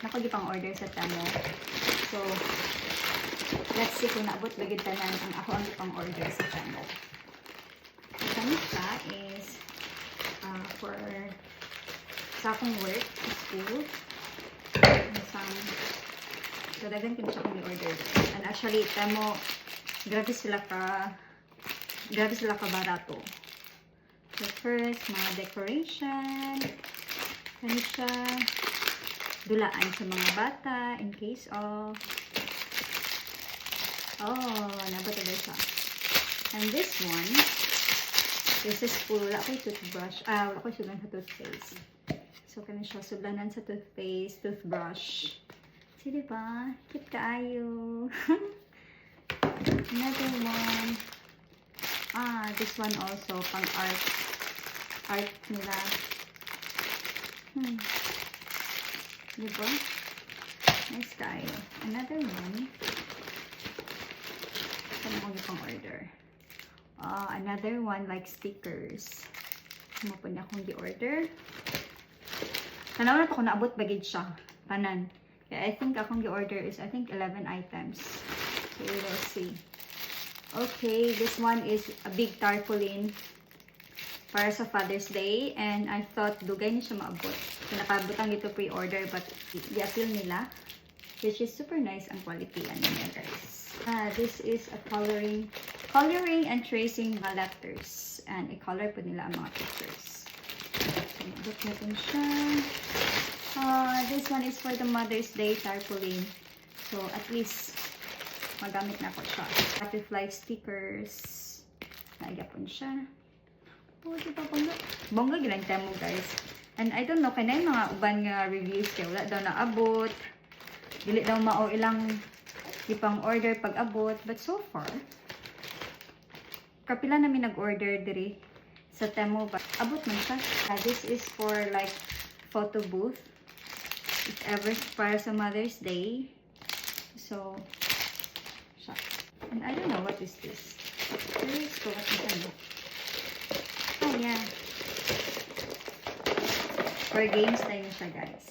nakagipang order sa Temo. So, let's see kung naabot bagid tanan ang ako ang gipang order sa Temo. Kanita is for sa akong work, school. So, dagan ko na siya akong i-order. And actually, Temo, grabe sila ka barato. So, first, mga decoration. Ano siya? Dulaan sa mga bata in case of nabata ba siya. And this one, this is full. Wala ko'y toothbrush. Wala ko'y sudan sa toothpaste. So, kami siya sudlanan sa toothpaste, toothbrush. So, diba? Cute kaayo. Another one. This one also, pang art nila. Diba? Nice kaayo. Another one. Ano kong pang order? Another one like stickers. Ano po niya akong di-order. Tanaw na pa kung naabot bagid siya. Tanan. Kaya I think akong di-order is 11 items. So we will see. Okay, this one is a big tarpaulin para sa Father's Day. And I thought dugay niya siya maabot. Pinakabutang ito pre-order but i-appeal nila. Which is super nice ang quality niya guys. This is a coloring and tracing mga letters. And i-color po nila ang mga pictures. So, look natin siya. This one is for the Mother's Day tarpaulin. So, at least, magamit na ko siya. Butterfly stickers. Naigapon siya. Oh, diba bongga? Bongga ginagtay mo, guys. And I don't know, kaya yung mga uban nga reviews kaya wala daw naabot. Dili daw mao ilang ipang order pag abot. But so far, kapila namin nag-order diri sa Temo. But abot man siya. This is for like photo booth. If ever para sa Mother's Day. So, siya. And I don't know what is this. Let's go at the Oh, yeah. For games time siya, guys.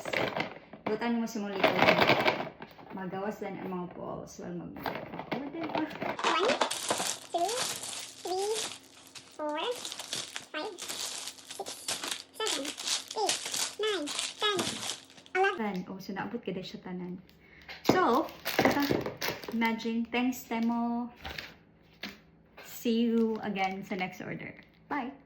Butan mo simulate ko. Magawas lang ang mga balls. Well, mag-order pa. 1, 2, 3, 4, 5, 6, 7, 8, 9, 10. Oh, so naabot ka siya tanan. So, imagine, thanks Temo. See you again sa next order. Bye!